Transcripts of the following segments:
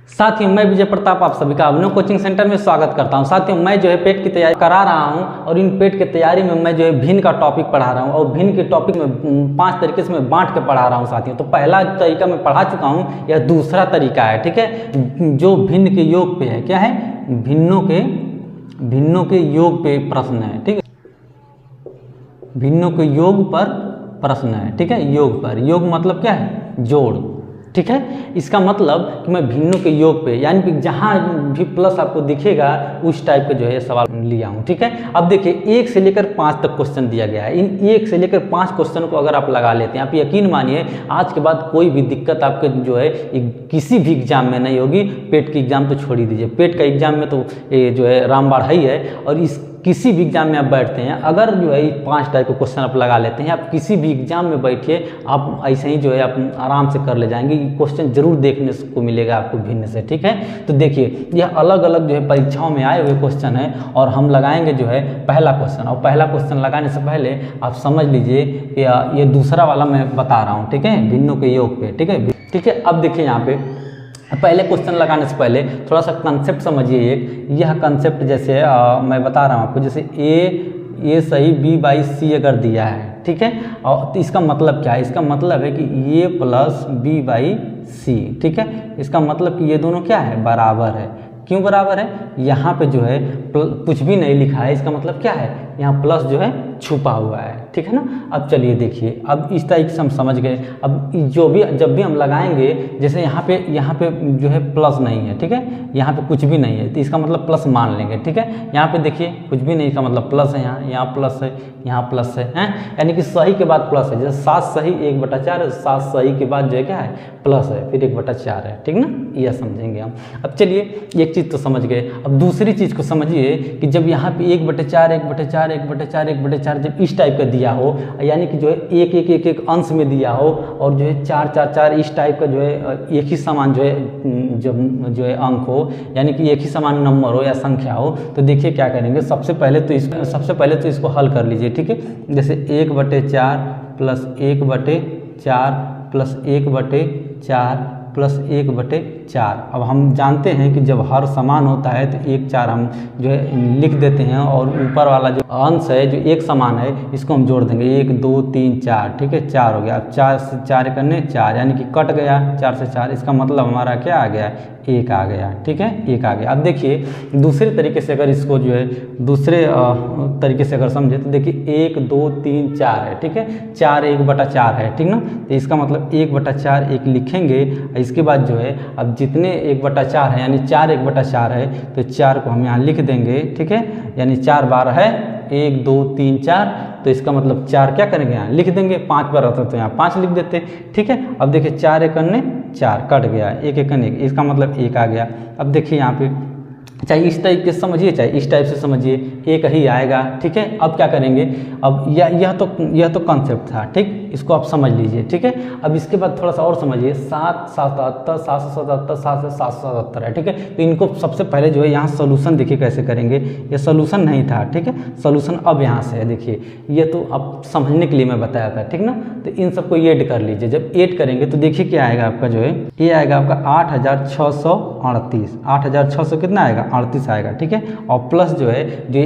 साथियों, मैं विजय प्रताप आप सभी का अभिनव कोचिंग सेंटर में स्वागत करता हूं। साथियों, मैं जो है पेट की तैयारी करा रहा हूं और इन पेट की तैयारी में मैं जो है भिन्न का टॉपिक पढ़ा रहा हूं और भिन्न के टॉपिक में 5 तरीके से मैं बांट के पढ़ा रहा हूं। साथियों, तो पहला तरीका मैं पढ़ा चुका हूं, यह दूसरा तरीका है, ठीक है, जो भिन्न के योग पे है। क्या है? भिन्नों के योग पे प्रश्न है, ठीक है, भिन्नों के योग पर प्रश्न है, ठीक है। योग पर, योग मतलब क्या है? जोड़, ठीक है। इसका मतलब कि मैं भिन्नों के योग पे, यानी कि जहाँ भी प्लस आपको दिखेगा उस टाइप का जो है सवाल लिया हूँ, ठीक है। अब देखिए 1 से लेकर 5 तक क्वेश्चन दिया गया है। इन 1 से लेकर 5 क्वेश्चन को अगर आप लगा लेते हैं, आप यकीन मानिए आज के बाद कोई भी दिक्कत आपके जो है किसी भी एग्जाम में नहीं होगी। पेट की एग्जाम तो छोड़ ही दीजिए, पेट का एग्जाम में तो ये जो है रामबाण ही है। और इस किसी भी एग्जाम में आप बैठते हैं, अगर जो है 5 टाइप के क्वेश्चन आप लगा लेते हैं, आप किसी भी एग्जाम में बैठिए, आप ऐसे ही जो है आप आराम से कर ले जाएंगे। क्वेश्चन जरूर देखने को मिलेगा आपको भिन्न से, ठीक है। तो देखिए यह अलग अलग जो है परीक्षाओं में आए हुए क्वेश्चन है और हम लगाएंगे जो है पहला क्वेश्चन। और पहला क्वेश्चन लगाने से पहले आप समझ लीजिए ये दूसरा वाला मैं बता रहा हूँ, ठीक है, भिन्नों के योग पे, ठीक है, ठीक है। अब देखिए यहाँ पे पहले क्वेश्चन लगाने से पहले थोड़ा सा कंसेप्ट समझिए। यह कंसेप्ट जैसे मैं बता रहा हूँ आपको, जैसे ए सही बी बाई सी अगर दिया है, ठीक है, और तो इसका मतलब क्या है? इसका मतलब है कि ए प्लस बी बाई सी, ठीक है। इसका मतलब कि ये दोनों क्या है? बराबर है। क्यों बराबर है? यहाँ पे जो है कुछ भी नहीं लिखा है, इसका मतलब क्या है? यहाँ प्लस जो है छुपा हुआ है, ठीक है ना। अब चलिए देखिए, अब इस तरीके से हम समझ गए। अब जब भी हम लगाएंगे, जैसे यहाँ पे जो है प्लस नहीं है, ठीक है, यहाँ पे कुछ भी नहीं है, तो इसका मतलब प्लस मान लेंगे, ठीक है। यहाँ पे देखिए कुछ भी नहीं, इसका मतलब प्लस है, यहाँ प्लस है, यहाँ प्लस है, यानी कि सही के बाद प्लस है। जैसे 7 सही 1/4, 7 सही के बाद जो है क्या है? प्लस है, फिर 1/4 है, ठीक ना। यह समझेंगे हम। अब चलिए एक चीज़ तो समझ गए, अब दूसरी चीज़ को समझिए कि जब यहाँ पे 1/4 1/4 1/4 1/4 जब इस टाइप का दिया हो, यानी कि जो है एक अंश में दिया हो और जो है 4 4 4 इस टाइप का जो है एक ही समान जो है जो है अंक हो, यानी कि एक ही समान नंबर हो या संख्या हो, तो देखिए क्या करेंगे। सबसे पहले तो इसको हल कर लीजिए, ठीक है। जैसे 1/4 प्लस 1/4 प्लस 1/4 प्लस 1/4। अब हम जानते हैं कि जब हर समान होता है तो 1 4 हम जो है लिख देते हैं और ऊपर वाला जो अंश है जो एक समान है इसको हम जोड़ देंगे। 1 2 3 4, ठीक है, 4 हो गया। अब 4 से 4 करने 4, यानी कि कट गया 4 से 4, इसका मतलब हमारा क्या आ गया? 1 आ गया, ठीक है, 1 आ गया। अब देखिए दूसरे तरीके से अगर इसको जो है दूसरे तरीके से अगर समझे तो देखिए 1 2 3 4 है, ठीक है, 4 1/4 है, ठीक ना। तो इसका मतलब 1/4 1 लिखेंगे। इसके बाद जो है अब जितने 1/4 है, यानी 4 1/4 है, तो 4 को हम यहाँ लिख देंगे, ठीक है, यानी 4 बार है 1 2 3 4, तो इसका मतलब 4 क्या करेंगे? यहाँ लिख देंगे। 5 बार होता तो यहाँ 5 लिख देते, ठीक है। अब देखिए 4 1 4 कट गया, 1 1 1, इसका मतलब 1 आ गया। अब देखिए यहाँ पे चाहे इस टाइप के समझिए चाहे इस टाइप से समझिए, 1 ही आएगा, ठीक है। अब क्या करेंगे? अब यह तो कंसेप्ट था, ठीक, इसको आप समझ लीजिए, ठीक है। अब इसके बाद थोड़ा सा और समझिए, 7 7 7 7 है, ठीक है। तो इनको सबसे पहले जो है यहाँ सोल्यूशन देखिए कैसे करेंगे। ये सोल्यूशन नहीं था, ठीक है, सोल्यूशन अब यहाँ से है। देखिए ये तो अब समझने के लिए मैं बताया था, ठीक ना। तो इन सबको ऐड कर लीजिए। जब ऐड करेंगे तो देखिए क्या आएगा आपका, जो है ये आएगा आपका 8638। 8600 कितना आएगा? 38 आएगा, ठीक है। और प्लस जो है जो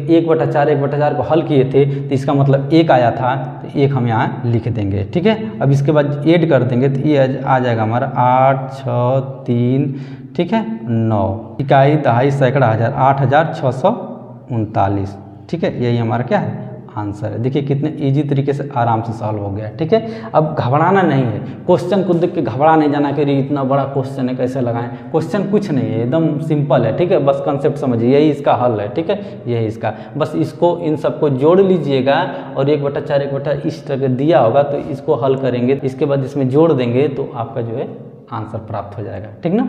1/4 1/4 को हल किए थे तो इसका मतलब 1 आया था, तो 1 हम यहाँ लिख देंगे, ठीक है। अब इसके बाद ऐड कर देंगे तो ये आ जाएगा हमारा 8 6 3, ठीक है, 9 इकाई दहाई सैकड़ा हज़ार 8639, ठीक है। यही हमारा क्या है? आंसर है। देखिए कितने इजी तरीके से आराम से सॉल्व हो गया, ठीक है। अब घबराना नहीं है, क्वेश्चन को देख के घबरा नहीं जाना कि इतना बड़ा क्वेश्चन है कैसे लगाएं। क्वेश्चन कुछ नहीं है, एकदम सिंपल है, ठीक है। बस कंसेप्ट समझिए, यही इसका हल है, ठीक है, यही इसका। बस इसको इन सबको जोड़ लीजिएगा और 1/4 1/4 इस तरह दिया होगा तो इसको हल करेंगे, इसके बाद इसमें जोड़ देंगे तो आपका जो है आंसर प्राप्त हो जाएगा, ठीक ना।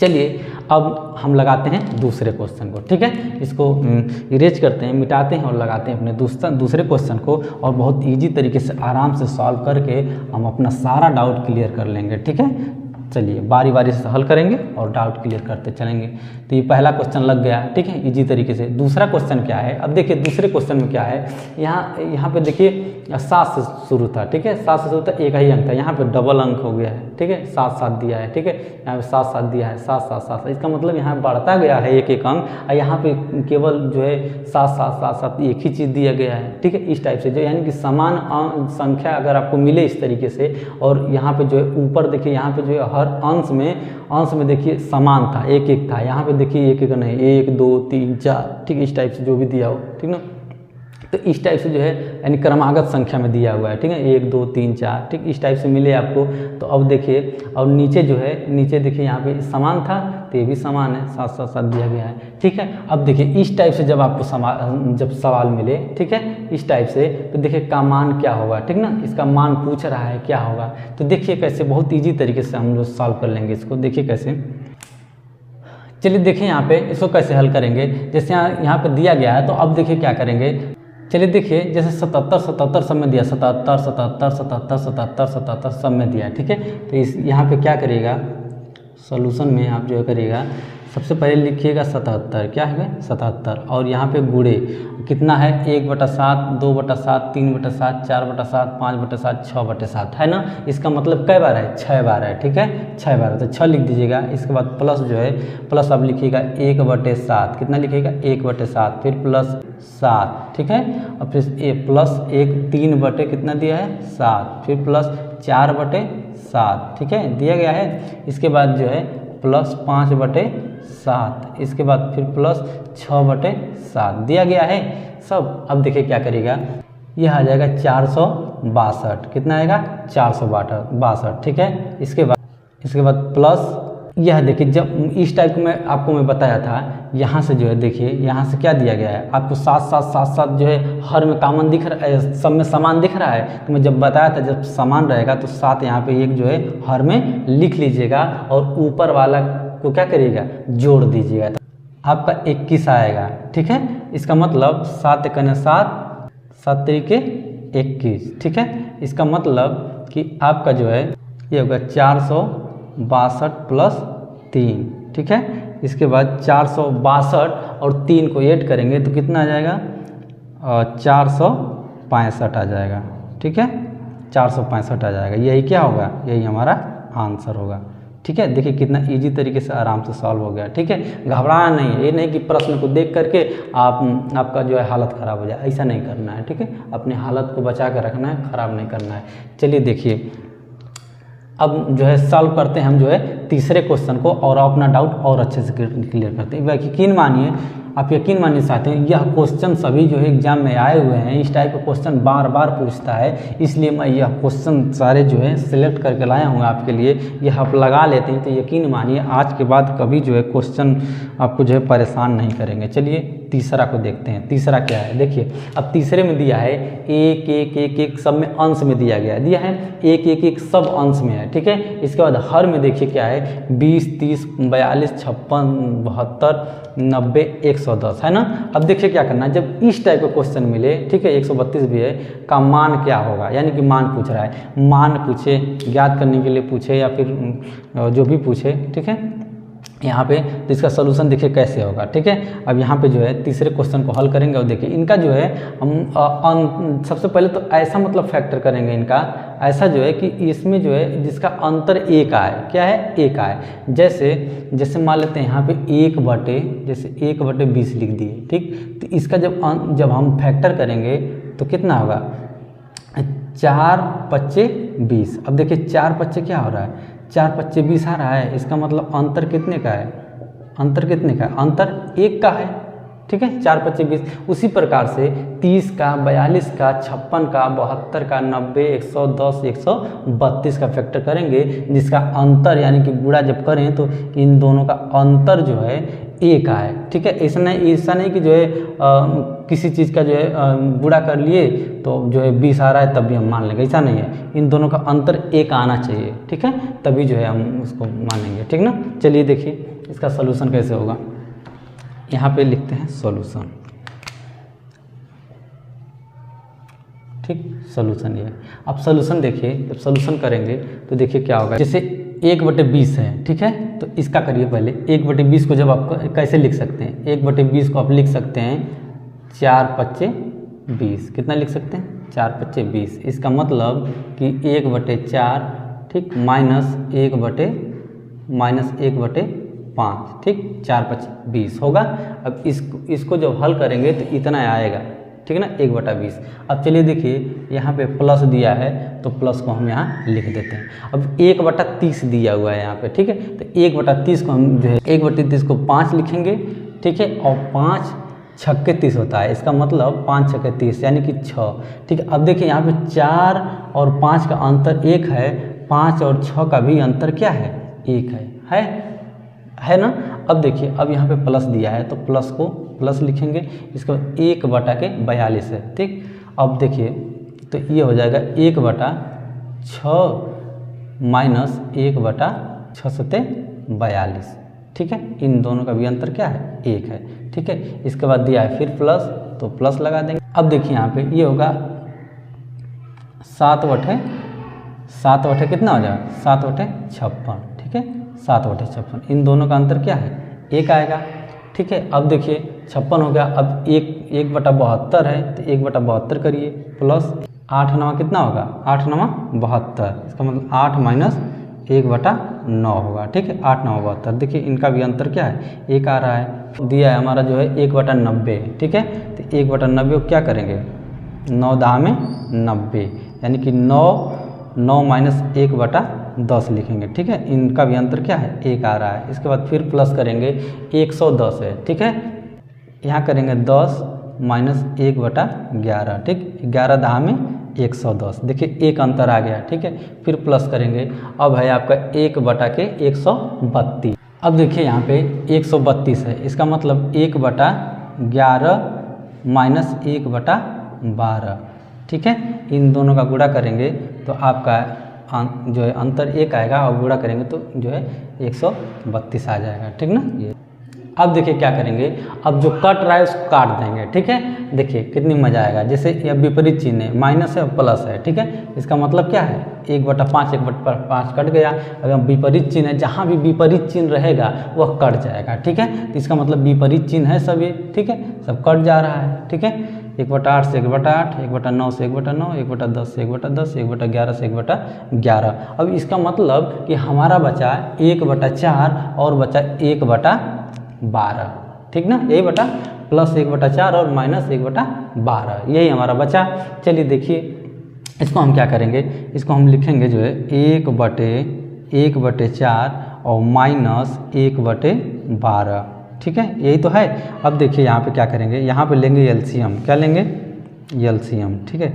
चलिए अब हम लगाते हैं दूसरे क्वेश्चन को, ठीक है। इसको इरेज करते हैं, मिटाते हैं और लगाते हैं अपने दूसरे क्वेश्चन को, और बहुत इजी तरीके से आराम से सॉल्व करके हम अपना सारा डाउट क्लियर कर लेंगे, ठीक है। चलिए बारी बारी से हल करेंगे और डाउट क्लियर करते चलेंगे। तो ये पहला क्वेश्चन लग गया, ठीक है, इजी तरीके से। दूसरा क्वेश्चन क्या है, अब देखिए दूसरे क्वेश्चन में क्या है, यहाँ पे देखिए 7 से शुरू था, ठीक है, 7 से शुरू था, एक ही अंक था, यहाँ पे डबल अंक हो गया है, ठीक है, 7 7 दिया है, ठीक है, यहाँ पे 7 7 दिया है, 7 7 7, इसका मतलब यहाँ बढ़ता गया है एक एक अंक, और यहाँ पे केवल जो है 7 7 7 7 एक ही चीज़ दिया गया है, ठीक है, इस टाइप से जो यानी कि समान संख्या अगर आपको मिले इस तरीके से, और यहाँ पे जो है ऊपर देखिए यहाँ पे जो है हर अंश में देखिए समान था, एक एक था, यहाँ पे देखिए एक एक नहीं, 1 2 3 4, ठीक है, इस टाइप से जो भी दिया हो, ठीक ना। तो इस टाइप से जो है यानी क्रमागत संख्या में दिया हुआ है, ठीक है, 1 2 3 4, ठीक, इस टाइप से मिले आपको। तो अब देखिए, और नीचे जो है, नीचे देखिए यहाँ पे समान था तो ये भी समान है, 7 7 7 दिया गया है, ठीक है। अब देखिए इस टाइप से जब आपको जब सवाल मिले, ठीक है, इस टाइप से, तो देखिए का मान क्या होगा, ठीक ना, इसका मान पूछ रहा है क्या होगा। तो देखिए कैसे बहुत ईजी तरीके से हम लोग सॉल्व कर लेंगे इसको, देखिए कैसे। चलिए देखिए यहाँ पे इसको कैसे हल करेंगे, जैसे यहाँ पे दिया गया है, तो अब देखिए क्या करेंगे। चलिए देखिए जैसे 77 77 सब में दिया, 77 77 77 77 77 सब में दिया, ठीक है। तो इस यहाँ पे क्या करिएगा, सॉल्यूशन में आप जो करिएगा, सबसे पहले लिखिएगा 77, क्या है 77, और यहाँ पे गुणे कितना है, 1/7 2/7 3/7 4/7 5/7 6/7 है ना। इसका मतलब कई बार है, 6 बार है, ठीक है, 6 बार है, तो 6 लिख दीजिएगा। इसके बाद प्लस जो है, प्लस आप लिखिएगा 1/7, कितना लिखिएगा 1/7, फिर प्लस 7, ठीक है, और फिर प्लस 1 3 बटे कितना दिया है 7, फिर प्लस 4/7, ठीक है, दिया गया है। इसके बाद जो है प्लस 5/7, इसके बाद फिर प्लस 6/7 दिया गया है सब। अब देखिए क्या करेगा, यह आ जाएगा 462, कितना आएगा 462, ठीक है। इसके बाद प्लस यह देखिए, जब इस टाइप में आपको मैं बताया था, यहाँ से जो है देखिए, यहाँ से क्या दिया गया है आपको 7 7 7 7 जो है हर में कॉमन दिख रहा है, सब में समान दिख रहा है। तो मैं जब बताया था जब समान रहेगा तो 7 यहाँ पे एक जो है हर में लिख लीजिएगा, और ऊपर वाला को क्या करिएगा जोड़ दीजिएगा, तो आपका 21 आएगा, ठीक है। इसका मतलब 7 × 7 7 तरीके 21, ठीक है। इसका मतलब कि आपका जो है ये होगा 462 प्लस 3, ठीक है। इसके बाद 462 और 3 को ऐड करेंगे तो कितना आ जाएगा 465 आ जाएगा, ठीक है, 465 आ जाएगा। यही क्या होगा, यही हमारा आंसर होगा, ठीक है। देखिए कितना इजी तरीके से आराम से सॉल्व हो गया, ठीक है। घबराना नहीं है, ये नहीं कि प्रश्न को देख करके आपका जो है हालत ख़राब हो जाए, ऐसा नहीं करना है, ठीक है। अपने हालत को बचा कर रखना है, ख़राब नहीं करना है। चलिए देखिए अब जो है सॉल्व करते हैं हम जो है तीसरे क्वेश्चन को, और अपना डाउट और अच्छे से क्लियर करते हैं। यकीन मानिए, आप यकीन मानने चाहते हैं, यह क्वेश्चन सभी जो है एग्जाम में आए हुए हैं, इस टाइप का क्वेश्चन बार बार पूछता है, इसलिए मैं यह क्वेश्चन सारे जो है सिलेक्ट करके लाया हूँ आपके लिए। यह आप लगा लेते हैं तो यकीन मानिए आज के बाद कभी जो है क्वेश्चन आपको जो है परेशान नहीं करेंगे। चलिए तीसरा को देखते हैं, तीसरा क्या है। देखिए अब तीसरे में दिया है 1 1 1 1 सब में अंश में दिया है 1 1 1 सब अंश में है, ठीक है। इसके बाद हर में देखिए क्या है 20 30 42 56 72 90 110 है ना। अब देखिए क्या करना है, जब इस टाइप का क्वेश्चन मिले, ठीक है, 132 भी है, का मान क्या होगा, यानी कि मान पूछ रहा है, मान पूछे, ज्ञात करने के लिए पूछे या फिर जो भी पूछे, ठीक है। यहाँ पे तो इसका सोल्यूशन देखिए कैसे होगा, ठीक है। अब यहाँ पे जो है तीसरे क्वेश्चन को हल करेंगे, और देखिए इनका जो है हम सबसे पहले तो ऐसा मतलब फैक्टर करेंगे इनका, ऐसा जो है कि इसमें जो है जिसका अंतर 1 आए, क्या है 1 आए। जैसे मान लेते हैं यहाँ पे 1/20 लिख दिए, ठीक। तो इसका जब हम फैक्टर करेंगे तो कितना होगा 4 5 20। अब देखिए 4 5 क्या हो रहा है, 4 5 20 आ रहा है, इसका मतलब अंतर कितने का है, अंतर कितने का है, अंतर 1 का है, ठीक है, 4 5 20। उसी प्रकार से 30 का 42 का 56 का 72 का 90 110 132 का फैक्टर करेंगे, जिसका अंतर यानी कि गुणा जब करें तो इन दोनों का अंतर जो है 1 आए, ठीक है। ऐसा नहीं कि जो है किसी चीज़ का जो है गुणा कर लिए तो जो है 20 आ रहा है तब भी हम मान लेंगे, ऐसा नहीं है। इन दोनों का अंतर 1 आना चाहिए, ठीक है, तभी जो है हम उसको मानेंगे, ठीक ना। चलिए देखिए इसका सोल्यूशन कैसे होगा, यहाँ पे लिखते हैं सॉल्यूशन, ठीक, सॉल्यूशन ये। अब सॉल्यूशन देखिए, जब सॉल्यूशन करेंगे तो देखिए क्या होगा। जैसे 1/20 है, ठीक है। तो इसका करिए पहले 1/20 को जब आप कैसे लिख सकते हैं, 1/20 को आप लिख सकते हैं 4×5=20। कितना लिख सकते हैं 4×5=20। इसका मतलब कि 1/4 ठीक माइनस 1/5 ठीक 4×5=20 होगा। अब इसको जब हल करेंगे तो इतना आएगा, ठीक है ना 1/20। अब चलिए देखिए यहाँ पे प्लस दिया है तो प्लस को हम यहाँ लिख देते हैं। अब 1/30 दिया हुआ है यहाँ पे, ठीक है। तो 1/30 को हम जो है 1/30 को 5 लिखेंगे, ठीक है। और 5 छक्के 30 होता है, इसका मतलब 5 छक्के 30 यानी कि 6, ठीक है। अब देखिए यहाँ पे 4 और 5 का अंतर 1 है, 5 और 6 का भी अंतर क्या है 1 है ना। अब देखिए अब यहाँ पे प्लस दिया है तो प्लस को प्लस लिखेंगे, इसको 1/42 है, ठीक। अब देखिए तो ये हो जाएगा 1/6 माइनस 1/6=42, ठीक है। इन दोनों का भी अंतर क्या है 1 है, ठीक है। इसके बाद दिया है फिर प्लस तो प्लस लगा देंगे। अब देखिए यहाँ पे ये होगा 7/7 कितना हो जाएगा 7/56, ठीक है 7/56। इन दोनों का अंतर क्या है 1 आएगा, ठीक है। अब देखिए 56 हो गया। अब 1/72 है तो 1/72 करिए प्लस 8×9 कितना होगा 8×9 72। इसका मतलब 8 माइनस 1/9 होगा, ठीक है 8×9 72। देखिए इनका भी अंतर क्या है 1 आ रहा है। दिया है हमारा जो है 1/90, ठीक है। तो 1/90 को क्या करेंगे 9×10 यानी कि 9 माइनस 1/10 लिखेंगे, ठीक है। इनका भी अंतर क्या है 1 आ रहा है। इसके बाद फिर प्लस करेंगे 110 है, ठीक है। यहाँ करेंगे 10 माइनस 1/11, ठीक 11×10 देखिए 1 अंतर आ गया, ठीक है। फिर प्लस करेंगे, अब है आपका 1/132। अब देखिए यहाँ पे 132 है, इसका मतलब 1/11 माइनस 1/12, ठीक है। इन दोनों का गुणा करेंगे तो आपका जो है अंतर 1 आएगा और गुणा करेंगे तो जो है 132 आ जाएगा, ठीक ना। ये अब देखिए क्या करेंगे, अब जो कट रहा है उसको काट देंगे, ठीक है। देखिए कितनी मजा आएगा, जैसे ये विपरीत चिन्ह है, माइनस है और प्लस है, ठीक है। इसका मतलब क्या है 1/5 1/5 कट गया। अगर विपरीत चिन्ह है, जहाँ भी विपरीत चिन्ह रहेगा वह कट जाएगा, ठीक है। तो इसका मतलब विपरीत चिन्ह है सभी, ठीक है, सब कट जा रहा है, ठीक है। 1/8 से 1/8, 1/9 से 1/9, 1/10 से 1/10, 1/11 से 1/11। अब इसका मतलब कि हमारा बचा 1/4 और बचा 1/12, ठीक ना। यही बटा प्लस 1/4 और माइनस 1/12 यही हमारा बचा। चलिए देखिए इसको हम क्या करेंगे, इसको हम लिखेंगे जो है 1/4 और माइनस 1/12, ठीक है। यही तो है। अब देखिए यहाँ पे क्या करेंगे, यहाँ पे लेंगे एलसीएम। क्या लेंगे एलसीएम, ठीक है।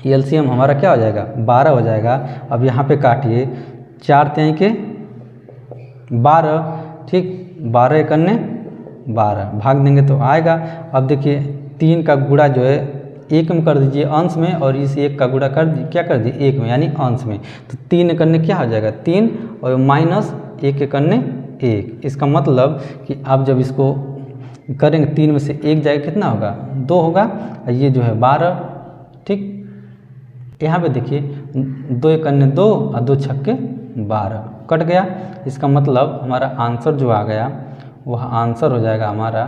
एलसीएम हमारा क्या हो जाएगा 12 हो जाएगा। अब यहाँ पे काटिए 4 × 3 = 12, ठीक 12 × 1 = 12 भाग देंगे तो आएगा। अब देखिए 3 का गुणा जो है 1 में कर दीजिए अंश में, और इस 1 का गुणा कर दीजिए क्या कर दीजिए 1 में यानी अंश में। तो 3 × 1 क्या हो जाएगा 3 और माइनस 1 × 1। इसका मतलब कि आप जब इसको करेंगे 3 में से 1 जाएगा कितना होगा 2 होगा, और ये जो है 12, ठीक। यहाँ पे देखिए 2 × 1 = 2 और 2 छक्के 12 कट गया। इसका मतलब हमारा आंसर जो आ गया वह आंसर हो जाएगा हमारा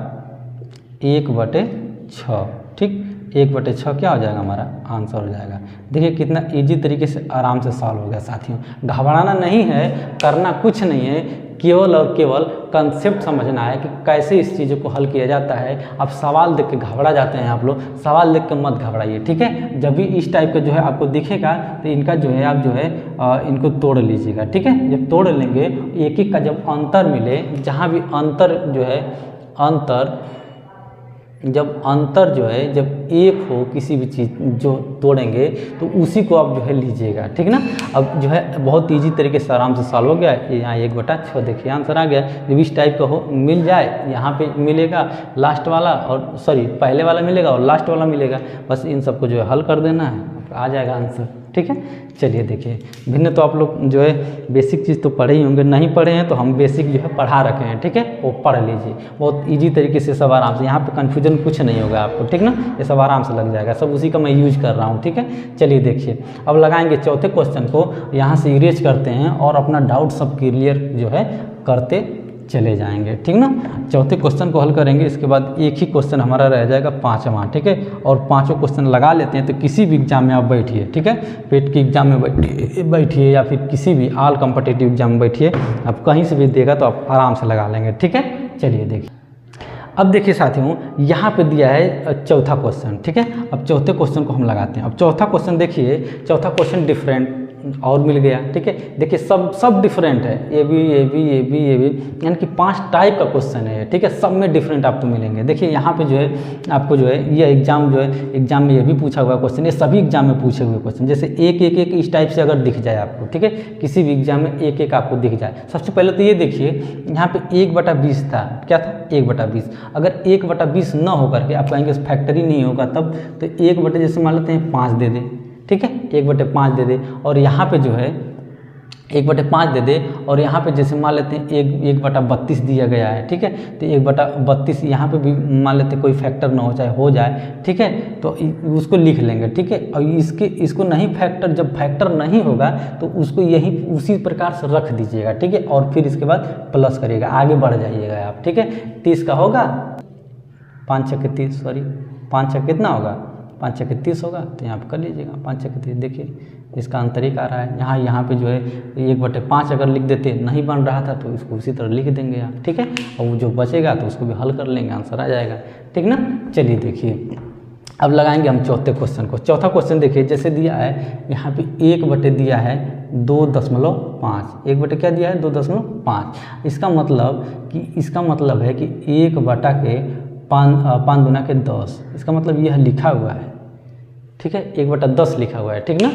1/6, ठीक 1/6 क्या हो जाएगा हमारा आंसर हो जाएगा। देखिए कितना इजी तरीके से आराम से सॉल्व हो गया साथियों। घबराना नहीं है, करना कुछ नहीं है, केवल और केवल कंसेप्ट समझना है कि कैसे इस चीज़ों को हल किया जाता है। आप सवाल देख के घबरा जाते हैं आप लोग, सवाल देख के मत घबराइए, ठीक है। जब भी इस टाइप का जो है आपको दिखेगा तो इनका जो है आप जो है इनको तोड़ लीजिएगा, ठीक है। जब तोड़ लेंगे एक एक का जब अंतर मिले, जहाँ भी अंतर जो है जब अंतर जो है जब एक हो किसी भी चीज़ जो तोड़ेंगे तो उसी को आप जो है लीजिएगा, ठीक ना। अब जो है बहुत इजी तरीके से आराम से सॉल्व हो गया है। यहाँ 1/6 देखिए आंसर आ गया। जब इस टाइप का हो मिल जाए, यहाँ पे मिलेगा लास्ट वाला और सॉरी पहले वाला मिलेगा और लास्ट वाला मिलेगा, बस इन सबको जो है हल कर देना है, आ जाएगा आंसर। ठीक है। चलिए देखिए, भिन्न तो आप लोग जो है बेसिक चीज़ तो पढ़े ही होंगे, नहीं पढ़े हैं तो हम बेसिक जो है पढ़ा रखे हैं, ठीक है, वो पढ़ लीजिए, बहुत इजी तरीके से सब आराम से, यहाँ पे कन्फ्यूजन कुछ नहीं होगा आपको, ठीक ना, ये सब आराम से लग जाएगा, सब उसी का मैं यूज कर रहा हूँ, ठीक है। चलिए देखिए, अब लगाएंगे चौथे क्वेश्चन को, यहाँ से इरेज करते हैं और अपना डाउट सब क्लियर जो है करते चले जाएंगे, ठीक ना। चौथे क्वेश्चन को हल करेंगे, इसके बाद एक ही क्वेश्चन हमारा रह जाएगा पांचवा, ठीक है, और पांचों क्वेश्चन लगा लेते हैं। तो किसी भी एग्जाम में आप बैठिए, ठीक है, पेट की एग्जाम में बैठिए या फिर किसी भी ऑल कॉम्पिटिटिव एग्जाम में बैठिए, आप कहीं से भी देगा तो आप आराम से लगा लेंगे, ठीक है। चलिए देखिए, अब देखिए साथियों, यहाँ पे दिया है चौथा क्वेश्चन, ठीक है। अब चौथे क्वेश्चन को हम लगाते हैं। अब चौथा क्वेश्चन देखिए, चौथा क्वेश्चन डिफरेंट और मिल गया, ठीक है। देखिए सब डिफरेंट है, ए बी यानी कि 5 टाइप का क्वेश्चन है, ठीक है, सब में डिफरेंट आपको मिलेंगे। देखिए यहाँ पे जो है आपको जो है ये एग्जाम जो है, एग्जाम में ये भी पूछा हुआ क्वेश्चन, ये सभी एग्जाम में पूछे हुए क्वेश्चन, जैसे एक इस टाइप से अगर दिख जाए आपको, ठीक है, किसी भी एग्जाम में एक आपको दिख जाए। सबसे पहले तो ये देखिए, यहाँ पे 1/20 था, क्या था, 1/20। अगर 1/20 न होकर के आप कहेंगे फैक्टरी नहीं होगा तब, तो 1 जैसे मान लेते हैं 5 दे दे, ठीक है, 1/5 दे दे, और यहाँ पे जो है 1/5 दे दे, और यहाँ पे जैसे मान लेते हैं 1/32 दिया गया है, ठीक है, तो 1/32 यहाँ पे भी मान लेते हैं कोई फैक्टर ना हो, चाहे हो जाए, ठीक है, तो उसको लिख लेंगे, ठीक है। और इसको नहीं फैक्टर, जब फैक्टर नहीं होगा तो उसको यही उसी प्रकार से रख दीजिएगा, ठीक है, और फिर इसके बाद प्लस करिएगा, आगे बढ़ जाइएगा आप, ठीक है। 30 का होगा, 5 छक्के 30, सॉरी 5 छक्के कितना होगा, 5 छक्के 30 होगा, तो यहाँ पे कर लीजिएगा 5 छक्के 30। देखिए इसका अंतरिक आ रहा है, यहाँ पे जो है 1/5 अगर लिख देते, नहीं बन रहा था तो इसको उसी तरह लिख देंगे आप, ठीक है, और वो जो बचेगा तो उसको भी हल कर लेंगे, आंसर आ जाएगा, ठीक ना। चलिए देखिए, अब लगाएंगे हम चौथे क्वेश्चन को। चौथा क्वेश्चन देखिए, जैसे दिया है यहाँ पे 1 दिया है 2.5, 1 क्या दिया है 2.5। इसका मतलब है कि 1/5 दूना के 10, इसका मतलब यह लिखा हुआ है, ठीक है, 1/10 लिखा हुआ है, ठीक ना।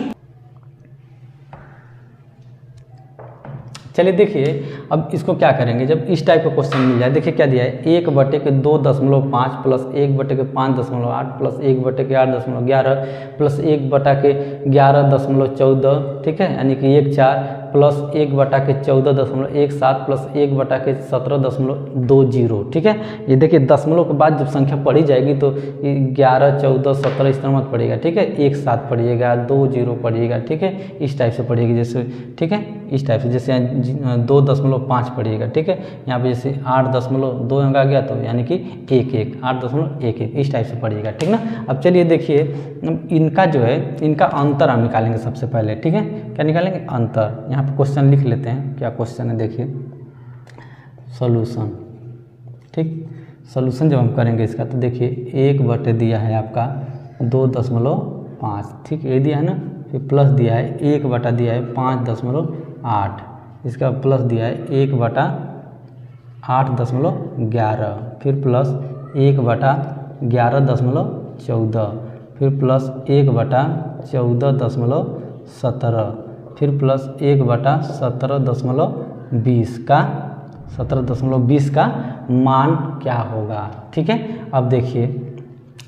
चलिए देखिए, अब इसको क्या करेंगे, जब इस टाइप का क्वेश्चन मिल जाए, देखिए क्या दिया है, 1/2.5 प्लस 1/5.8 प्लस 1/8.11 प्लस 1/11.14, ठीक है, यानी कि 14 प्लस 1/14.17 प्लस 1/17.20, ठीक है। ये देखिए दशमलव के बाद जब संख्या पढ़ी जाएगी तो 11, 14, 17 इस तरह मत पढ़िएगा, ठीक है, 17 पढ़िएगा, 20 पढ़िएगा, ठीक है, इस टाइप से पढ़िएगी, जैसे, ठीक है, इस टाइप से, जैसे 2.5 पढ़िएगा, ठीक है, यहाँ पे जैसे 8.2 अंक आ गया तो यानी कि 8.11, इस टाइप से पढ़िएगा, ठीक ना। अब चलिए देखिए, इनका जो है, इनका अंतर हम निकालेंगे सबसे पहले, ठीक है, क्या निकालेंगे, अंतर। यहाँ पे क्वेश्चन लिख लेते हैं, क्या क्वेश्चन है देखिए, सॉल्यूशन, ठीक, सॉल्यूशन जब हम करेंगे इसका, तो देखिए 1 दिया है आपका 2.5, ठीक, ये दिया है ना, फिर प्लस दिया है 1 दिया है 5.8, इसका प्लस दिया है 1/8.11, फिर प्लस 1/11.14, फिर प्लस 1/14.17, फिर प्लस 1/17.20 का मान क्या होगा, ठीक है। अब देखिए,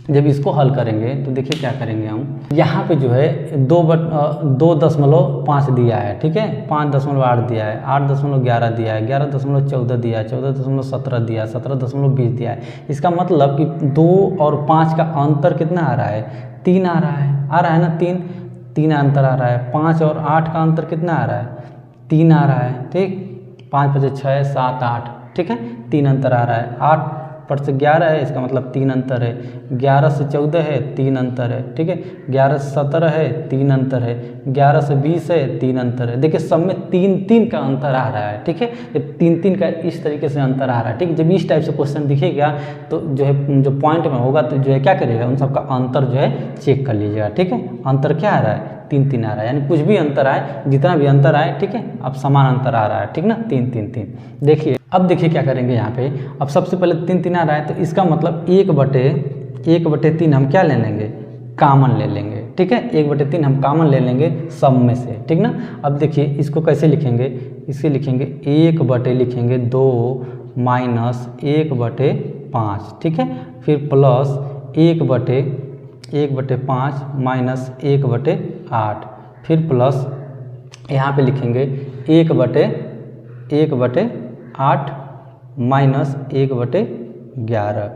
जब इसको हल करेंगे तो देखिए क्या करेंगे हम, यहाँ पे जो है 2.5 दिया है, ठीक है, 5.8 दिया है, 8.11 दिया है, 11.14 दिया है, 14.17 दिया है, 17.20 दिया है। इसका मतलब कि 2 और 5 का अंतर कितना आ रहा है, 3 आ रहा है ना, 3 अंतर आ रहा है। 5 और 8 का अंतर कितना आ रहा है, 3 आ रहा है, ठीक, 5 5 6 7 8, ठीक है, 3 अंतर आ रहा है। 8 पर से 11 है, इसका मतलब 3 अंतर है। 11 से 14 है, 3 अंतर है, ठीक है। 11 से 17 है, 3 अंतर है। 11 से 20 है, 3 अंतर है। देखिए सब में 3 का अंतर आ रहा है, ठीक है। जब 3 का इस तरीके से अंतर आ रहा है, ठीक, जब इस टाइप से क्वेश्चन दिखेगा तो जो है, जो पॉइंट में होगा तो जो है क्या करेगा, उन सबका अंतर जो है चेक कर लीजिएगा, ठीक है। अंतर क्या आ रहा है, 3 आ रहा है, यानी कुछ भी अंतर आए, जितना भी अंतर आए, ठीक है, अब समान अंतर आ रहा है, ठीक ना, 3 देखिए। अब देखिए क्या करेंगे यहाँ पे, अब सबसे पहले 3 आ रहा है, तो इसका मतलब 1/3 हम क्या ले लेंगे, कॉमन ले लेंगे, ठीक है। 1/3 हम कॉमन ले लेंगे सब में से, ठीक ना। अब देखिए इसको कैसे लिखेंगे, इसे लिखेंगे 1/2 माइनस 1/5, ठीक है, फिर प्लस 1/5 माइनस 1/8, फिर प्लस यहाँ पे लिखेंगे 1/8 माइनस 1/11,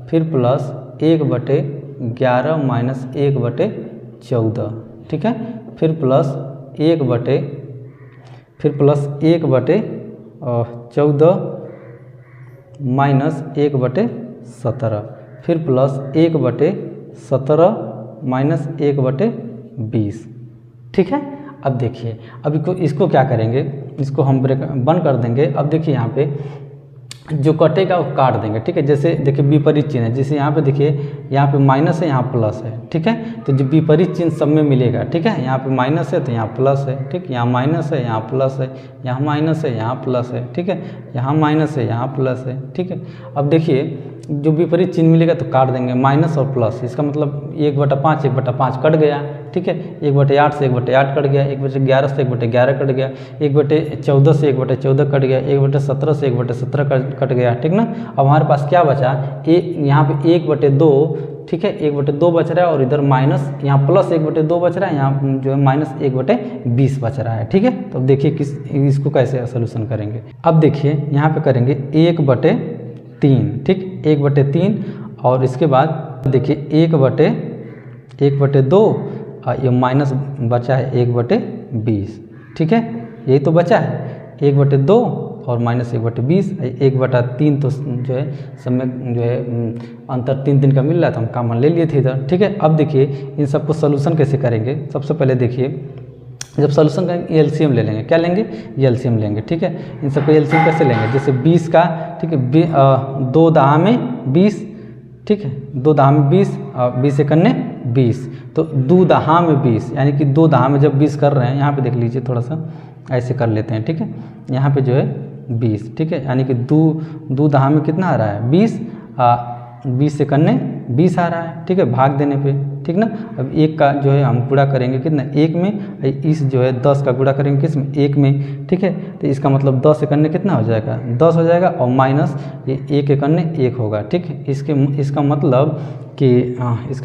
फिर प्लस 1/11 माइनस 1/14, ठीक है, फिर प्लस 1/14 माइनस 1/17, फिर प्लस 1/17 माइनस 1/20, ठीक है। अब देखिए, अब इसको क्या करेंगे, इसको हम ब्रेक बंद कर देंगे। अब देखिए यहाँ पे जो कटेगा वो काट देंगे, ठीक है। जैसे देखिए विपरीत चिन्ह है, जैसे यहाँ पे देखिए यहाँ पे माइनस है, यहाँ प्लस है, ठीक है। तो जो विपरीत चिन्ह सब में मिलेगा, ठीक है। यहाँ पे माइनस है तो यहाँ प्लस है, ठीक, यहाँ माइनस है यहाँ प्लस है, यहाँ माइनस है यहाँ प्लस है, ठीक है, यहाँ माइनस है यहाँ प्लस है, ठीक है। अब देखिए जो विपरीत चिन्ह मिलेगा तो काट देंगे, माइनस और प्लस, इसका मतलब 1/5 1/5 कट गया, ठीक है। 1/8 से 1/8 कट गया, 1/11 से 1/11 कट गया, 1/14 से 1/14 कट गया, 1/17 से 1/17 कट गया, ठीक ना। अब हमारे पास क्या बचा, यहाँ पे 1/2, ठीक है, 1/2 बच रहा है, और इधर माइनस, यहाँ प्लस 1/2 बच रहा है, यहाँ जो है माइनस 1/20 बच रहा है, ठीक है। तो अब देखिए इसको कैसे सोल्यूशन करेंगे। अब देखिए यहाँ पे करेंगे 1/3, ठीक, 1/3, और इसके बाद देखिए 1/2, ये माइनस बचा है 1/20, ठीक है, यही तो बचा है 1/2 और माइनस 1/20, 1/3 तो जो है सब में जो है अंतर 3 का मिल रहा था, हम कॉमन ले लिए थे इधर, ठीक है। अब देखिए इन सबको सोल्यूशन कैसे करेंगे। सबसे पहले देखिए जब सोल्यूशन करेंगे एलसीएम ले लेंगे, क्या लेंगे, एलसीएम लेंगे, ठीक है। इन सबको एलसीएम कैसे लेंगे, जैसे 20 का, ठीक है, 2 दहा में 20, ठीक है, 2 दहा में 20, 20 एकन्ने 20, तो 2 दहा में 20, यानी कि 2 दहा में जब 20 कर रहे हैं, यहाँ पे देख लीजिए थोड़ा सा ऐसे कर लेते हैं, ठीक है। यहाँ पे जो है 20, ठीक है, यानी कि 2 दहा में कितना आ रहा है 20, 20 एकन्ने 20 आ रहा है, ठीक है, भाग देने पे, ठीक ना। अब 1 का जो है हम गुणा करेंगे कितना 1 में, इस जो है 10 का गुणा करेंगे किस में 1 में, ठीक है। तो इसका मतलब 10 एकन्ने कितना हो जाएगा 10 हो जाएगा, और माइनस ये 1 एकन्ने 1 होगा, ठीक है। इसका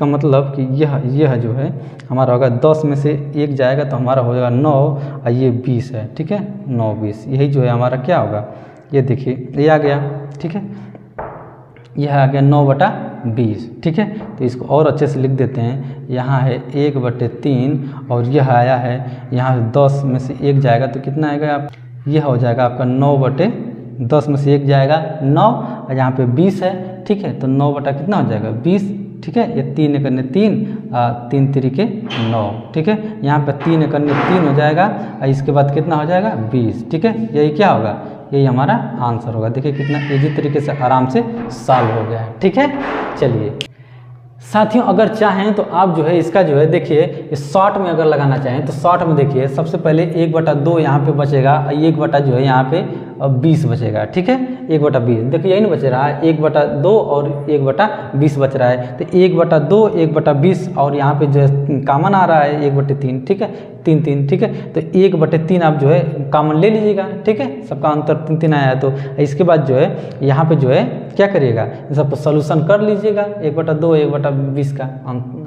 मतलब कि यह जो है हमारा होगा 10 में से 1 जाएगा तो हमारा हो जाएगा 9, और ये 20 है, ठीक है, 9 20, यही जो है हमारा क्या होगा, ये देखिए ये आ गया, ठीक है, यह आ गया 9/20, ठीक है। तो इसको और अच्छे से लिख देते हैं, यहाँ है 1/3, और यह आया है यहाँ 10 में से 1 जाएगा तो कितना आएगा आप, यह हो जाएगा आपका 9/10 में से 1 जाएगा 9, और यहाँ पे 20 है, ठीक है, तो 9 बटा कितना हो जाएगा 20, ठीक है। ये 3 एकन्ने 3, 3 तिरिके 9, ठीक है। यहाँ पे 3 एकन्ने 3 हो जाएगा, और इसके बाद कितना हो जाएगा 20, ठीक है। यही क्या होगा, यही हमारा आंसर होगा। देखिए कितना इजी तरीके से आराम से सॉल्व हो गया है, ठीक है। चलिए साथियों, अगर चाहें तो आप जो है इसका जो है देखिए इस शॉर्ट में अगर लगाना चाहें तो शॉर्ट में देखिए सबसे पहले 1/2 यहाँ पे बचेगा, 1 जो है यहाँ पे 20 बचेगा, ठीक है, 1/20, देखिए यही नहीं बच रहा है, 1/2 और 1/20 बच रहा है, तो 1/2 1/20 और यहाँ पे जो है कॉमन आ रहा है 1/3, ठीक है, 3 ठीक है। तो 1/3 आप जो है कॉमन ले लीजिएगा, ठीक है, सबका अंतर 3 आया है। तो इसके बाद जो है यहाँ पे जो है क्या करिएगा, इन सबको सोल्यूशन कर लीजिएगा, 1/2 1/20 का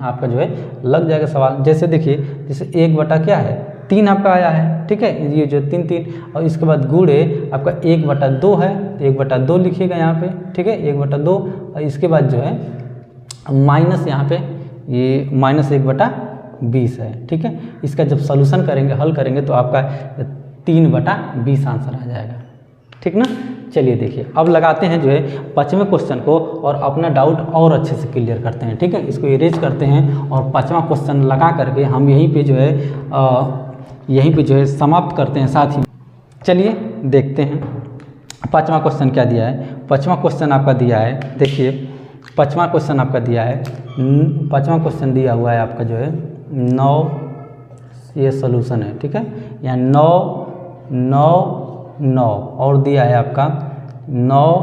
आपका जो है लग जाएगा सवाल। जैसे देखिए, जैसे 1/3 आपका आया है, ठीक है, ये जो 3 और इसके बाद गुणे आपका 1/2 है, तो 1/2 लिखिएगा यहाँ पे, ठीक है, 1/2, और इसके बाद जो है माइनस यहाँ पे ये माइनस 1/20 है, ठीक है। इसका जब सोल्यूशन करेंगे, हल करेंगे तो आपका 3/20 आंसर आ जाएगा, ठीक ना। चलिए देखिए अब लगाते हैं जो है 5वें क्वेश्चन को, और अपना डाउट और अच्छे से क्लियर करते हैं, ठीक है। इसको इरेज करते हैं और 5वां क्वेश्चन लगा करके हम यहीं पे जो है समाप्त करते हैं साथ ही। चलिए देखते हैं 5वां क्वेश्चन क्या दिया है। 5वां क्वेश्चन आपका दिया है, देखिए 5वां क्वेश्चन आपका दिया है, 5वां क्वेश्चन दिया हुआ है आपका जो है 9, ये सोल्यूशन है, ठीक है। यहाँ 9 9 9 और दिया है आपका 9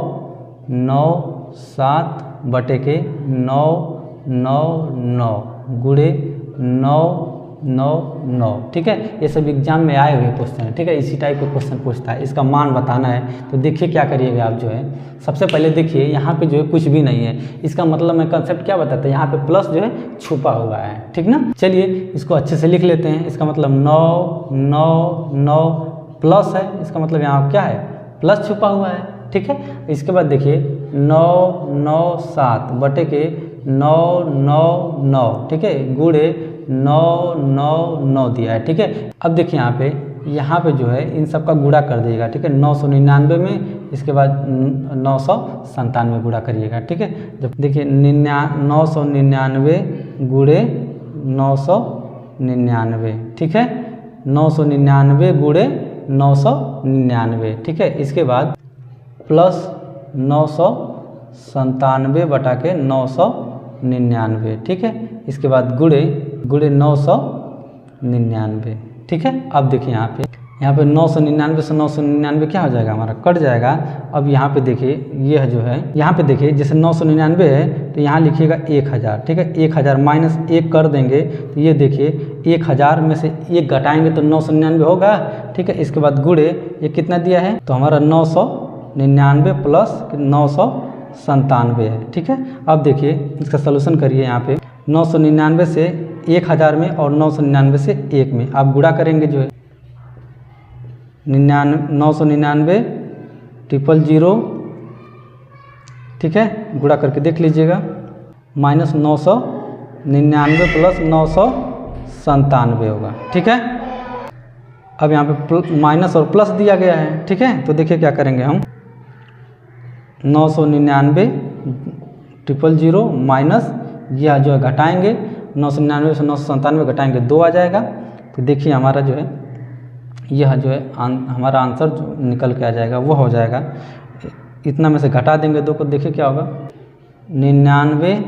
9 7 बटे के 9 9 9 गुणे 9 9 ठीक है। ये सब एग्जाम में आए हुए क्वेश्चन है, ठीक है। इसी टाइप का क्वेश्चन पूछता है, इसका मान बताना है। तो देखिए क्या करिएगा आप जो है, सबसे पहले देखिए यहाँ पे जो है कुछ भी नहीं है, इसका मतलब मैं कंसेप्ट क्या बताता है, यहाँ पे प्लस जो है छुपा हुआ है, ठीक ना। चलिए इसको अच्छे से लिख लेते हैं। इसका मतलब 9 प्लस है, इसका मतलब यहाँ क्या है, प्लस छुपा हुआ है, ठीक है। इसके बाद देखिए 9 7 बटे के 9 ठीक है, गुणे 9 दिया है, ठीक है। अब देखिए यहाँ पे जो है इन सब का गुणा कर दिएगा, ठीक है। 999 में, इसके बाद 997 गुणा करिएगा, ठीक है। जब देखिए 999 गुणे 999, ठीक है। 999 गुणे 999, ठीक है। इसके बाद प्लस 997 बटा के 999, ठीक है। इसके बाद गुणे 999, ठीक है। अब देखिए यहाँ पे 999 से 999 क्या हो जाएगा, हमारा कट जाएगा। अब यहाँ पे देखिए ये जो है, यहाँ पे देखिए जैसे 999 है तो यहाँ लिखिएगा 1000, ठीक है। 1000 माइनस 1 कर देंगे तो ये देखिए 1000 में से 1 घटाएंगे तो 999 होगा, ठीक है। इसके बाद गुणे ये कितना दिया है, तो हमारा 999 प्लस 997 है, ठीक है। अब देखिए इसका सलूशन करिए। यहाँ पे 999 से 1000 में और 999 से 1 में आप गुणा करेंगे जो है 999 000, ठीक है। गुणा करके देख लीजिएगा, माइनस 999 प्लस 997 होगा, ठीक है। अब यहाँ पे माइनस और प्लस दिया गया है, ठीक है। तो देखिए क्या करेंगे हम, 999 000 माइनस यह जो है घटाएंगे, 999 से 997 घटाएंगे 2 आ जाएगा। तो देखिए हमारा जो है यह जो है हमारा आंसर जो निकल के आ जाएगा वो हो जाएगा, इतना में से घटा देंगे 2 को, देखिए क्या होगा 99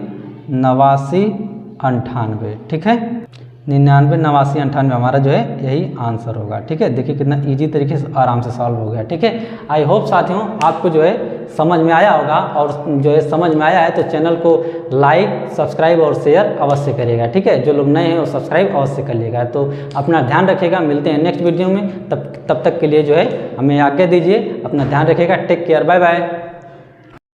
89 98, ठीक है। 99 89 98 हमारा जो है यही आंसर होगा, ठीक है। देखिए कितना इजी तरीके से आराम से सॉल्व हो गया, ठीक है। आई होप साथियों आपको जो है समझ में आया होगा, और जो है समझ में आया है तो चैनल को लाइक सब्सक्राइब और शेयर अवश्य करिएगा, ठीक है। जो लोग नए हैं वो सब्सक्राइब अवश्य कर लीजिएगा। तो अपना ध्यान रखिएगा, मिलते हैं नेक्स्ट वीडियो में, तब तक के लिए जो है हमें आज्ञा दीजिए, अपना ध्यान रखिएगा, टेक केयर, बाय बाय।